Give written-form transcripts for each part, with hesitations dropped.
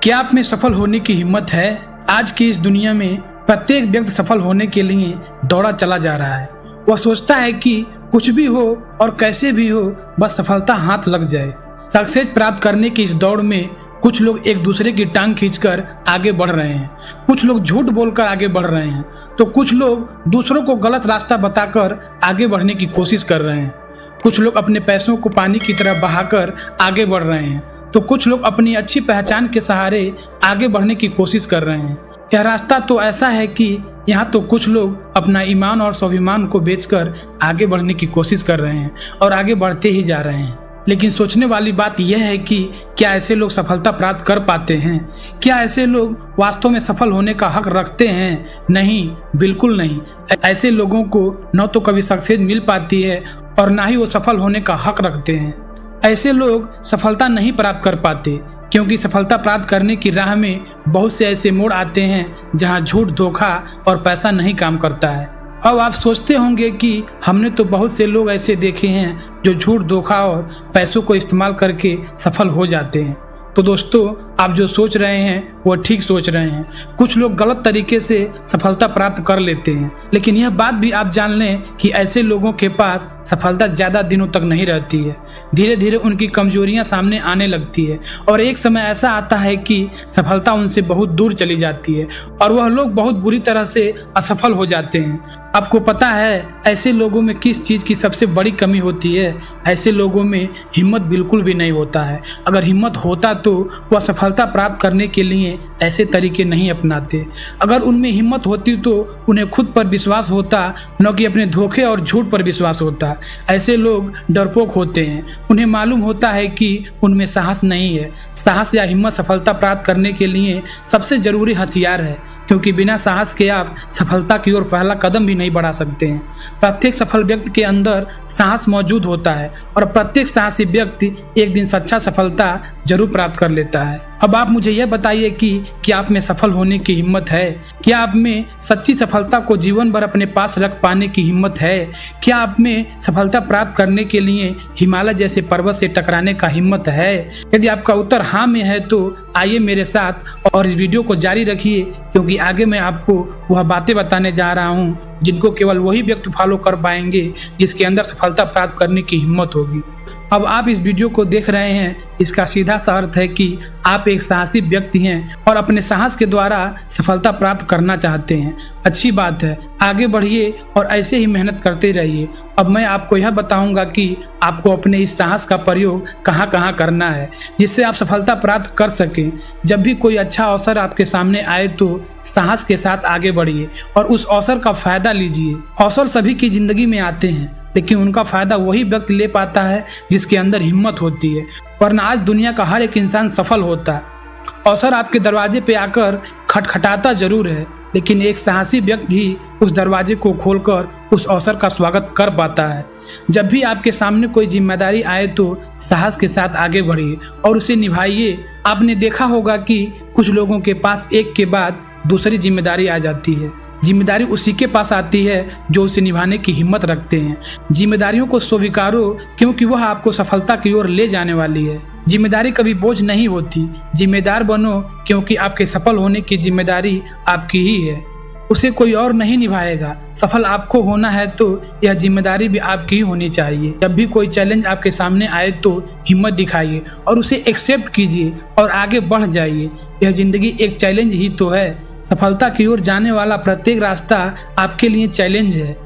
क्या आप में सफल होने की हिम्मत है? आज की इस दुनिया में प्रत्येक व्यक्ति सफल होने के लिए दौड़ा चला जा रहा है। वह सोचता है कि कुछ भी हो और कैसे भी हो, बस सफलता हाथ लग जाए। सक्सेस प्राप्त करने की इस दौड़ में कुछ लोग एक दूसरे की टांग खींचकर आगे बढ़ रहे हैं, कुछ लोग झूठ बोलकर आगे बढ़ रहे हैं, तो कुछ लोग दूसरों को गलत रास्ता बताकर आगे बढ़ने की कोशिश कर रहे हैं। कुछ लोग अपने पैसों को पानी की तरह बहाकर आगे बढ़ रहे हैं, तो कुछ लोग अपनी अच्छी पहचान के सहारे आगे बढ़ने की कोशिश कर रहे हैं। यह रास्ता तो ऐसा है कि यहाँ तो कुछ लोग अपना ईमान और स्वाभिमान को बेचकर आगे बढ़ने की कोशिश कर रहे हैं और आगे बढ़ते ही जा रहे हैं। लेकिन सोचने वाली बात यह है कि क्या ऐसे लोग सफलता प्राप्त कर पाते हैं? क्या ऐसे लोग वास्तव में सफल होने का हक रखते हैं? नहीं, बिल्कुल नहीं। ऐसे लोगों को न तो कभी सक्सेस मिल पाती है और ना ही वो सफल होने का हक रखते हैं। ऐसे लोग सफलता नहीं प्राप्त कर पाते क्योंकि सफलता प्राप्त करने की राह में बहुत से ऐसे मोड़ आते हैं जहां झूठ, धोखा और पैसा नहीं काम करता है। अब आप सोचते होंगे कि हमने तो बहुत से लोग ऐसे देखे हैं जो झूठ, धोखा और पैसों को इस्तेमाल करके सफल हो जाते हैं। तो दोस्तों, आप जो सोच रहे हैं वो ठीक सोच रहे हैं। कुछ लोग गलत तरीके से सफलता प्राप्त कर लेते हैं, लेकिन यह बात भी आप जान लें कि ऐसे लोगों के पास सफलता ज्यादा दिनों तक नहीं रहती है। धीरे धीरे उनकी कमजोरियां सामने आने लगती है और एक समय ऐसा आता है कि सफलता उनसे बहुत दूर चली जाती है और वह लोग बहुत बुरी तरह से असफल हो जाते हैं। आपको पता है ऐसे लोगों में किस चीज की सबसे बड़ी कमी होती है? ऐसे लोगों में हिम्मत बिल्कुल भी नहीं होता है। अगर हिम्मत होता तो वह सफलता प्राप्त करने के लिए ऐसे तरीके नहीं अपनाते। अगर उनमें हिम्मत होती तो उन्हें खुद पर विश्वास होता, न कि अपने धोखे और झूठ पर विश्वास होता। ऐसे लोग डरपोक होते हैं। उन्हें मालूम होता है कि उनमें साहस नहीं है। साहस या हिम्मत सफलता प्राप्त करने के लिए सबसे जरूरी हथियार है, क्योंकि बिना साहस के आप सफलता की ओर पहला कदम भी नहीं बढ़ा सकते हैं। प्रत्येक सफल व्यक्ति के अंदर साहस मौजूद होता है और प्रत्येक साहसी व्यक्ति एक दिन सच्चा सफलता जरूर प्राप्त कर लेता है। अब आप मुझे यह बताइए कि क्या आप में सफल होने की हिम्मत है? क्या आप में सच्ची सफलता को जीवन भर अपने पास रख पाने की हिम्मत है? क्या आप में सफलता प्राप्त करने के लिए हिमालय जैसे पर्वत से टकराने का हिम्मत है? यदि आपका उत्तर हाँ में है तो आइए मेरे साथ और इस वीडियो को जारी रखिए, क्योंकि आगे मैं आपको वह बातें बताने जा रहा हूँ जिनको केवल वही व्यक्ति फॉलो कर पाएंगे जिसके अंदर सफलता प्राप्त करने की हिम्मत होगी। अब आप इस वीडियो को देख रहे हैं, इसका सीधा सा अर्थ है कि आप एक साहसी व्यक्ति हैं और अपने साहस के द्वारा सफलता प्राप्त करना चाहते हैं। अच्छी बात है, आगे बढ़िए और ऐसे ही मेहनत करते रहिए। अब मैं आपको यह बताऊंगा कि आपको अपने इस साहस का प्रयोग कहां कहां करना है जिससे आप सफलता प्राप्त कर सकें। जब भी कोई अच्छा अवसर आपके सामने आए तो साहस के साथ आगे बढ़िए और उस अवसर का फायदा लीजिए। अवसर सभी की जिंदगी में आते हैं, लेकिन उनका फायदा वही व्यक्ति ले पाता है जिसके अंदर हिम्मत होती है, वरना आज दुनिया का हर एक इंसान सफल होता है। अवसर आपके दरवाजे पे आकर खटखटाता जरूर है, लेकिन एक साहसी व्यक्ति ही उस दरवाजे को खोलकर उस अवसर का स्वागत कर पाता है। जब भी आपके सामने कोई जिम्मेदारी आए तो साहस के साथ आगे बढ़िए और उसे निभाइए। आपने देखा होगा कि कुछ लोगों के पास एक के बाद दूसरी जिम्मेदारी आ जाती है। जिम्मेदारी उसी के पास आती है जो उसे निभाने की हिम्मत रखते हैं। जिम्मेदारियों को स्वीकारो, क्योंकि वह आपको सफलता की ओर ले जाने वाली है। जिम्मेदारी कभी बोझ नहीं होती। जिम्मेदार बनो, क्योंकि आपके सफल होने की जिम्मेदारी आपकी ही है, उसे कोई और नहीं निभाएगा। सफल आपको होना है तो यह जिम्मेदारी भी आपकी ही होनी चाहिए। जब भी कोई चैलेंज आपके सामने आए तो हिम्मत दिखाइए और उसे एक्सेप्ट कीजिए और आगे बढ़ जाइए। यह जिंदगी एक चैलेंज ही तो है। सफलता की ओर जाने वाला प्रत्येक रास्ता आपके लिए चैलेंज है।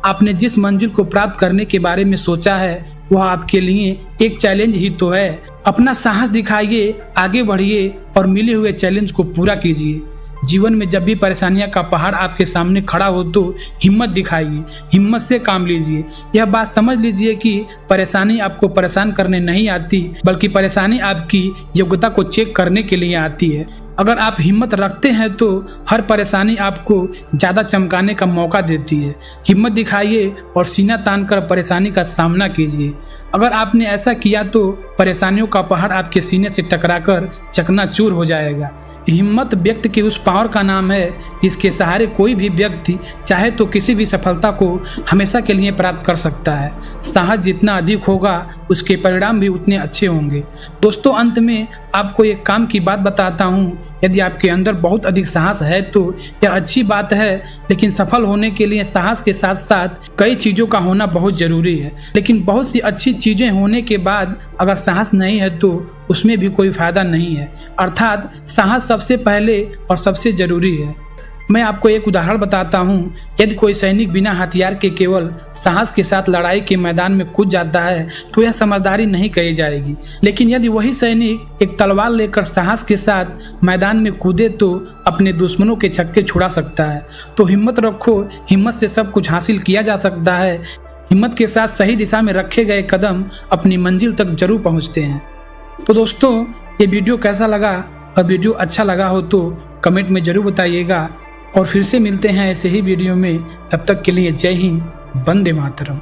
आपने जिस मंजिल को प्राप्त करने के बारे में सोचा है वह आपके लिए एक चैलेंज ही तो है। अपना साहस दिखाइए, आगे बढ़िए और मिले हुए चैलेंज को पूरा कीजिए। जीवन में जब भी परेशानियां का पहाड़ आपके सामने खड़ा हो तो हिम्मत दिखाइए, हिम्मत से काम लीजिए। यह बात समझ लीजिए कि परेशानी आपको परेशान करने नहीं आती, बल्कि परेशानी आपकी योग्यता को चेक करने के लिए आती है। अगर आप हिम्मत रखते हैं तो हर परेशानी आपको ज्यादा चमकाने का मौका देती है। हिम्मत दिखाइए और सीना तानकर परेशानी का सामना कीजिए। अगर आपने ऐसा किया तो परेशानियों का पहाड़ आपके सीने से टकराकर चकनाचूर हो जाएगा। हिम्मत व्यक्ति की उस पावर का नाम है जिसके सहारे कोई भी व्यक्ति चाहे तो किसी भी सफलता को हमेशा के लिए प्राप्त कर सकता है। साहस जितना अधिक होगा उसके परिणाम भी उतने अच्छे होंगे। दोस्तों, अंत में आपको एक काम की बात बताता हूँ। यदि आपके अंदर बहुत अधिक साहस है तो यह अच्छी बात है, लेकिन सफल होने के लिए साहस के साथ साथ कई चीज़ों का होना बहुत जरूरी है। लेकिन बहुत सी अच्छी चीज़ें होने के बाद अगर साहस नहीं है तो उसमें भी कोई फायदा नहीं है। अर्थात साहस सबसे पहले और सबसे जरूरी है। मैं आपको एक उदाहरण बताता हूँ। यदि कोई सैनिक बिना हथियार के केवल साहस के साथ लड़ाई के मैदान में कूद जाता है तो यह समझदारी नहीं कही जाएगी। लेकिन यदि वही सैनिक एक तलवार लेकर साहस के साथ मैदान में कूदे तो अपने दुश्मनों के छक्के छुड़ा सकता है। तो हिम्मत रखो, हिम्मत से सब कुछ हासिल किया जा सकता है। हिम्मत के साथ सही दिशा में रखे गए कदम अपनी मंजिल तक जरूर पहुँचते हैं। तो दोस्तों, ये वीडियो कैसा लगा? और वीडियो अच्छा लगा हो तो कमेंट में जरूर बताइएगा। और फिर से मिलते हैं ऐसे ही वीडियो में। तब तक के लिए जय हिंद, वंदे मातरम।